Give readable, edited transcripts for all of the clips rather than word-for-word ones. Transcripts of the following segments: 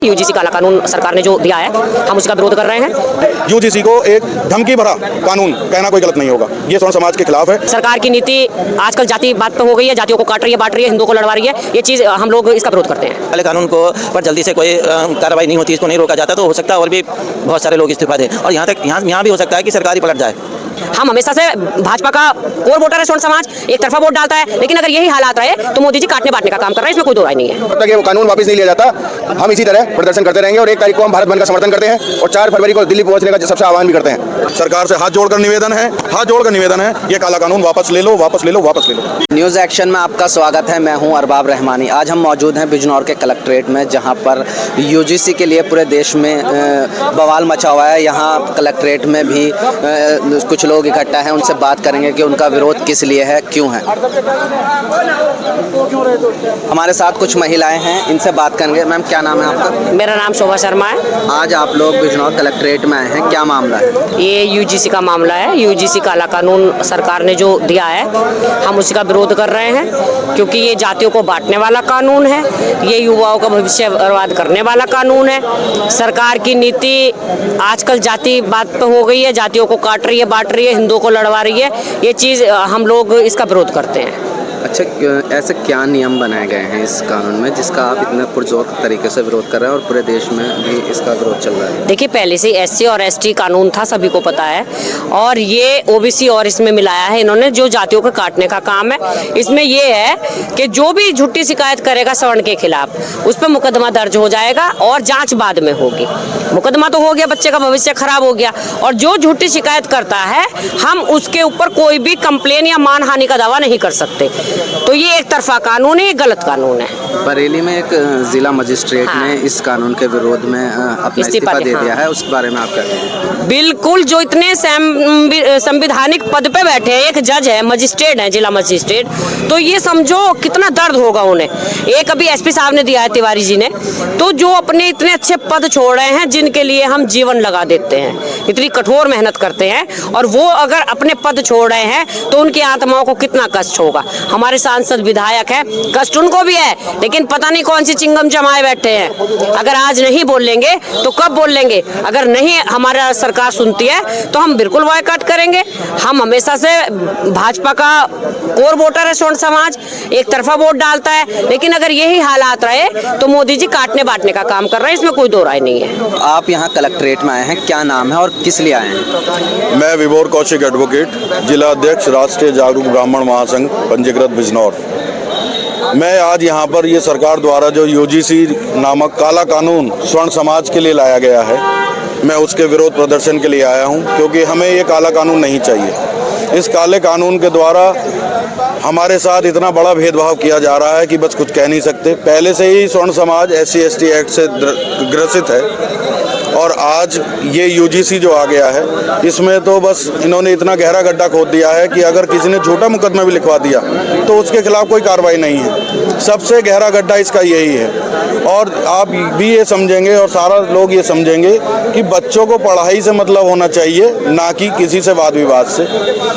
UGC काला कानून सरकार ने जो दिया है, हम उसका विरोध कर रहे हैं। यूजीसी को एक धमकी भरा कानून कहना कोई गलत नहीं होगा। ये स्वर्ण समाज के खिलाफ है। सरकार की नीति आजकल जाति बात पे हो गई है, जातियों को काट रही है, बांट रही है, हिंदुओं को लड़वा रही है। ये चीज़ हम लोग इसका विरोध करते हैं। काले कानून को पर जल्दी से कोई कार्रवाई नहीं होती, इसको नहीं रोका जाता तो हो सकता है और भी बहुत सारे लोग इस्तीफा दें, और यहाँ भी हो सकता है कि सरकार ही पलट जाए। हम हमेशा से भाजपा का कोर वोटर है। स्वर्ण समाज एक तरफा वोट डालता है, लेकिन अगर यही हालात रहे तो मोदी जी काटने बांटने का काम कर रहे हैं, इसमें कोई दो राय नहीं है। जब तक वो कानून वापस नहीं लिया जाता, हम इसी तरह प्रदर्शन करते रहेंगे और 1 तारीख को हम भारत बंद का समर्थन करते हैं और 4 फरवरी को दिल्ली पहुंचने का सबसे आह्वान भी करते हैं। सरकार से हाथ जोड़कर निवेदन है, ये काला कानून वापस ले लो, वापस ले लो, वापस ले लो। न्यूज़ एक्शन में आपका स्वागत है। मैं हूं अरबाब रहमानी। आज हम मौजूद हैं बिजनौर के कलेक्ट्रेट में, जहां पर यूजीसी के लिए पूरे देश में बवाल मचा हुआ है। यहां कलेक्ट्रेट में भी कुछ लोग इकट्ठा हैं, उनसे बात करेंगे कि उनका विरोध किस लिए है, क्यों है। हमारे साथ कुछ महिलाएं हैं, इनसे बात करेंगे। मैम, क्या नाम है आपका? मेरा नाम शोभा शर्मा है। आज आप लोग बिजनौर कलेक्ट्रेट में आए हैं, क्या मामला है? ये यूजीसी का मामला है। यूजीसी काला कानून सरकार ने जो दिया है, हम उसका विरोध कर रहे हैं, क्योंकि ये जातियों को बांटने वाला कानून है, ये युवाओं का भविष्य बर्बाद करने वाला कानून है। सरकार की नीति आजकल जाति बात पे हो गई है, जातियों को काट रही है, बांट रही है, हिंदुओं को लड़वा रही है। ये चीज़ हम लोग इसका विरोध करते हैं। अच्छा, ऐसे क्या नियम बनाए गए हैं इस कानून में जिसका आप इतने पुरजोर तरीके से विरोध कर रहे हैं और पूरे देश में भी इसका विरोध चल रहा है? देखिए, पहले से एससी और एसटी कानून था, सभी को पता है, और ये ओबीसी और इसमें मिलाया है इन्होंने, जो जातियों को काटने का काम है। इसमें ये है कि जो भी झूठी शिकायत करेगा सवर्ण के खिलाफ, उस पर मुकदमा दर्ज हो जाएगा और जांच बाद में होगी। मुकदमा तो हो गया, बच्चे का भविष्य खराब हो गया, और जो झूठी शिकायत करता है हम उसके ऊपर कोई भी कंप्लेन या मानहानि का दावा नहीं कर सकते। तो ये एक तरफा कानून है, ये गलत कानून है। बरेली में एक जिला मजिस्ट्रेट ने इस कानून के विरोध में अपना इस्तीफा दे दिया है, उस बारे में आप क्या कहेंगे? बिल्कुल, जो इतने संवैधानिक पद पे बैठे हैं, एक जज है, मजिस्ट्रेट है, जिला मजिस्ट्रेट, तो ये समझो कितना दर्द होगा उन्हें। एक अभी एसपी साहब ने दिया है, तिवारी जी ने, तो जो अपने इतने अच्छे पद छोड़ रहे हैं, जिनके लिए हम जीवन लगा देते हैं, इतनी कठोर मेहनत करते हैं, और वो अगर अपने पद छोड़ रहे हैं तो उनकी आत्माओं को कितना कष्ट होगा। हमारे सांसद विधायक है, कष्ट उनको भी है, लेकिन पता नहीं कौन सी चिंगम जमाए बैठे हैं। अगर आज नहीं बोलेंगे तो कब बोलेंगे? अगर नहीं हमारा सरकार सुनती है तो हम बिल्कुल बॉयकॉट करेंगे। हम हमेशा से भाजपा का कोर वोटर है। स्वर्ण समाज एक तरफा वोट डालता है, लेकिन अगर यही हालात रहे तो मोदी जी काटने बांटने का काम कर रहे हैं, इसमें कोई दो राय नहीं है। आप यहाँ कलेक्ट्रेट में आए हैं, क्या नाम है और किस लिए आए हैं? मैं विभोर कौशिक एडवोकेट, जिला अध्यक्ष, राष्ट्रीय जागरूक ब्राह्मण महासंघ, पंजीकृत बिजनौर। मैं आज यहाँ पर ये सरकार द्वारा जो यूजीसी नामक काला कानून स्वर्ण समाज के लिए लाया गया है, मैं उसके विरोध प्रदर्शन के लिए आया हूँ, क्योंकि हमें ये काला कानून नहीं चाहिए। इस काले कानून के द्वारा हमारे साथ इतना बड़ा भेदभाव किया जा रहा है कि बस कुछ कह नहीं सकते। पहले से ही स्वर्ण समाज SC ST एक्ट से ग्रसित है, और आज ये यूजीसी जो आ गया है, इसमें तो बस इन्होंने इतना गहरा गड्ढा खोद दिया है कि अगर किसी ने छोटा मुकदमा भी लिखवा दिया तो उसके खिलाफ कोई कार्रवाई नहीं है। सबसे गहरा गड्ढा इसका यही है। और आप भी ये समझेंगे और सारा लोग ये समझेंगे कि बच्चों को पढ़ाई से मतलब होना चाहिए, ना कि किसी से वाद विवाद से।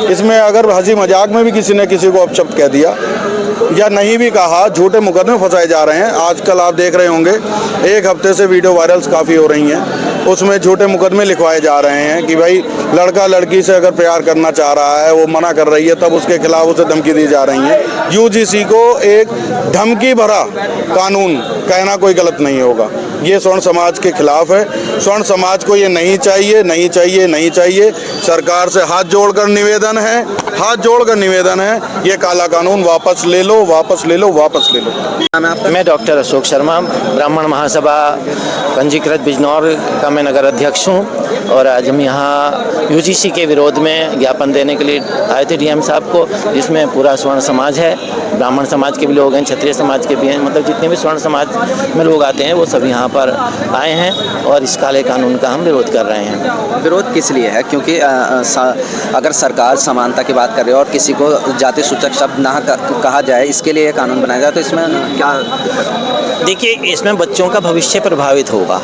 इसमें अगर हंसी मजाक में भी किसी ने किसी को अपशब्द कह दिया या नहीं भी कहा, झूठे मुकदमे फंसाए जा रहे हैं। आजकल आप देख रहे होंगे, 1 हफ्ते से वीडियो वायरल्स काफ़ी हो रही हैं, उसमें झूठे मुकदमे लिखवाए जा रहे हैं कि भाई लड़का लड़की से अगर प्यार करना चाह रहा है, वो मना कर रही है, तब उसके खिलाफ उसे धमकी दी जा रही है। यूजीसी को एक धमकी भरा कानून कहना कोई गलत नहीं होगा। ये स्वर्ण समाज के खिलाफ है। स्वर्ण समाज को ये नहीं चाहिए, नहीं चाहिए, नहीं चाहिए। सरकार से हाथ जोड़कर निवेदन है, ये काला कानून वापस ले लो, वापस ले लो, वापस ले लो। मैं डॉक्टर अशोक शर्मा, ब्राह्मण महासभा पंजीकृत बिजनौर का मैं नगर अध्यक्ष हूँ, और आज हम यहाँ यूजीसी के विरोध में ज्ञापन देने के लिए आए थे DM साहब को, जिसमें पूरा स्वर्ण समाज है, ब्राह्मण समाज के भी लोग हैं, क्षत्रिय समाज के भी हैं, मतलब जितने भी स्वर्ण समाज में लोग आते हैं वो सब यहाँ पर आए हैं, और इस काले कानून का हम विरोध कर रहे हैं। विरोध किस लिए है? क्योंकि अगर सरकार समानता की बात कर रही है और किसी को जाति सूचक शब्द ना कहा जाए, इसके लिए कानून बनाया जाए, तो इसमें क्या? देखिए, इसमें बच्चों का भविष्य प्रभावित होगा।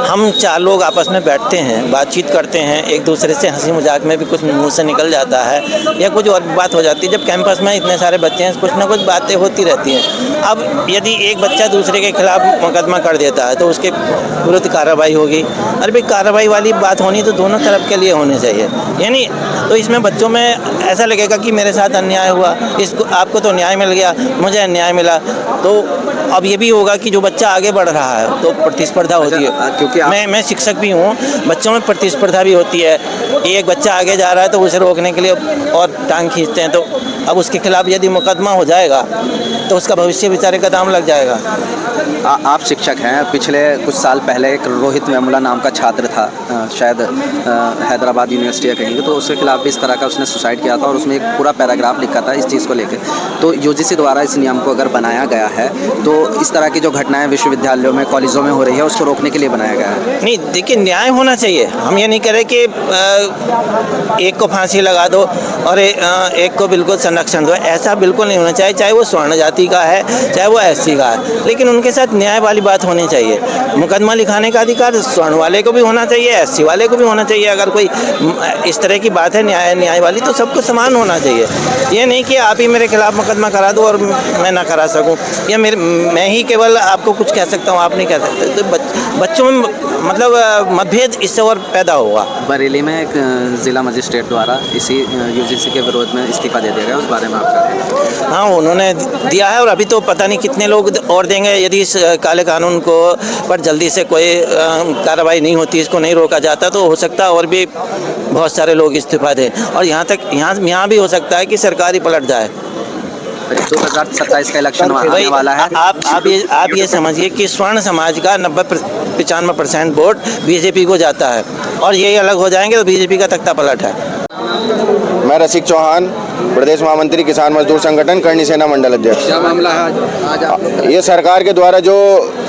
हम 4 लोग आपस में बैठते हैं, बातचीत करते हैं, एक दूसरे से हंसी मजाक में भी कुछ मुंह से निकल जाता है या कुछ और बात हो जाती है। जब कैंपस में इतने सारे बच्चे हैं, कुछ ना कुछ बातें होती रहती हैं। अब यदि एक बच्चा दूसरे के खिलाफ मुकदमा कर देता है तो उसके विरुद्ध कार्रवाई होगी। अरे भाई, कार्रवाई वाली बात होनी तो दोनों तरफ के लिए होनी चाहिए, यानी तो इसमें बच्चों में ऐसा लगेगा कि मेरे साथ अन्याय हुआ, इसको आपको तो न्याय मिल गया, मुझे अन्याय मिला। तो अब ये भी होगा कि जो बच्चा आगे बढ़ रहा है तो प्रतिस्पर्धा होती है, क्योंकि मैं शिक्षक भी हूँ, बच्चों में प्रतिस्पर्धा भी होती है। एक बच्चा आगे जा रहा है तो उसे रोकने के लिए और टांग खींचते हैं, तो अब उसके खिलाफ यदि मुकदमा हो जाएगा तो उसका भविष्य बेचारे का दाम लग जाएगा। आप शिक्षक हैं। पिछले कुछ साल पहले एक रोहित वेमुला नाम का छात्र था, शायद हैदराबाद यूनिवर्सिटी या कहीं, तो उसके खिलाफ भी इस तरह का उसने सुसाइड किया था और उसमें एक पूरा पैराग्राफ लिखा था इस चीज़ को लेकर। तो यूजीसी द्वारा इस नियम को अगर बनाया गया है तो इस तरह की जो घटनाएं विश्वविद्यालयों में, कॉलेजों में हो रही है, उसको रोकने के लिए बनाया गया है। नहीं, देखिए, न्याय होना चाहिए। हम ये नहीं कह रहे कि एक को फांसी लगा दो और एक को बिल्कुल संरक्षण दो, ऐसा बिल्कुल नहीं होना चाहिए। चाहे वो स्वर्ण जाति का है, चाहे वो एससी का है, लेकिन उनके साथ न्याय वाली बात होनी चाहिए। मुकदमा लिखाने का अधिकार स्वर्ण वाले को भी होना चाहिए, एससी वाले को भी होना चाहिए। अगर कोई इस तरह की बात है न्याय वाली, तो सबको समान होना चाहिए। ये नहीं कि आप ही मेरे खिलाफ मुकदमा करा दो और मैं ना करा सकूं, या मैं ही केवल आपको कुछ कह सकता हूं, आप नहीं कह सकते। तो बच्चों में मतलब मतभेद इससे और पैदा होगा। बरेली में एक जिला मजिस्ट्रेट द्वारा इसी यूजीसी के विरोध में इस्तीफा दे दिया गया, उस बारे में आपका? हाँ, उन्होंने दिया है और अभी तो पता नहीं कितने लोग और देंगे। यदि इस काले कानून को पर जल्दी से कोई कार्रवाई नहीं होती, इसको नहीं रोका जाता, तो हो सकता है और भी बहुत सारे लोग इस्तीफा दें। और यहाँ भी हो सकता है कि सरकार ही पलट जाए। 2027 का इलेक्शन आने वाला है। आप ये समझिए कि स्वर्ण समाज का 90-95% वोट बीजेपी को जाता है और ये अलग हो जाएंगे तो बीजेपी का तख्ता पलट है। मैं रसिक चौहान, प्रदेश महामंत्री किसान मजदूर संगठन करणी सेना मंडल अध्यक्ष। क्या मामला है आज आप? ये सरकार के द्वारा जो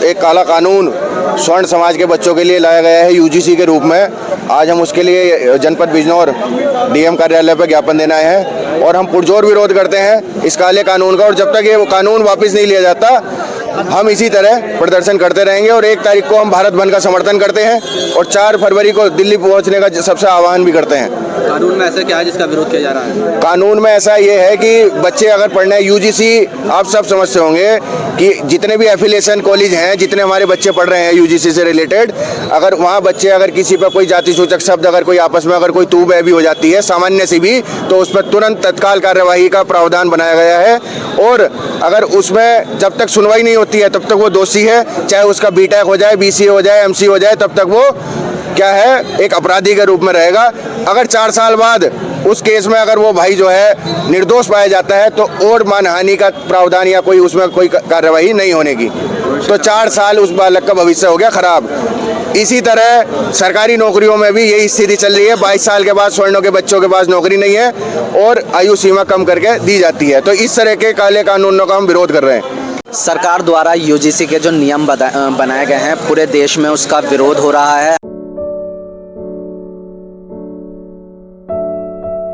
एक काला कानून स्वर्ण समाज के बच्चों के लिए लाया गया है यूजीसी के रूप में, आज हम उसके लिए जनपद बिजनौर डीएम कार्यालय पर ज्ञापन देना है और हम पुरजोर विरोध करते हैं इस काले कानून का। और जब तक ये कानून वापस नहीं लिया जाता, हम इसी तरह प्रदर्शन करते रहेंगे। और 1 तारीख को हम भारत बंद का समर्थन करते हैं और 4 फरवरी को दिल्ली पहुंचने का सबसे आह्वान भी करते हैं। कानून में ऐसा क्या है जिसका विरोध किया जा रहा है? कानून में ऐसा ये है कि बच्चे अगर पढ़ने, यूजीसी आप सब समझते होंगे कि जितने भी एफिलिएशन कॉलेज हैं, जितने हमारे बच्चे पढ़ रहे हैं यूजीसी से रिलेटेड, अगर वहाँ बच्चे अगर किसी पर कोई जाति सूचक शब्द, अगर कोई आपस में अगर कोई तू बह भी हो जाती है सामान्य सी भी, तो उस पर तुरंत तत्काल कार्यवाही का प्रावधान बनाया गया है। और अगर उसमें जब तक सुनवाई नहीं होती है तब तक वो दोषी है, चाहे उसका बीटेक हो जाए, बीसीए हो जाए, एमसी हो जाए, तब तक वो क्या है, एक अपराधी के रूप में रहेगा। अगर 4 साल बाद उस केस में अगर वो भाई जो है निर्दोष पाया जाता है तो और मानहानि का प्रावधान या कोई उसमें कोई कार्यवाही नहीं होने की, तो 4 साल उस बालक का भविष्य हो गया खराब। इसी तरह सरकारी नौकरियों में भी यही स्थिति चल रही है। 22 साल के बाद स्वर्णों के बच्चों के पास नौकरी नहीं है और आयु सीमा कम करके दी जाती है। तो इस तरह के काले कानूनों का हम विरोध कर रहे हैं। सरकार द्वारा यूजीसी के जो नियम बनाए गए हैं पूरे देश में, उसका विरोध हो रहा है।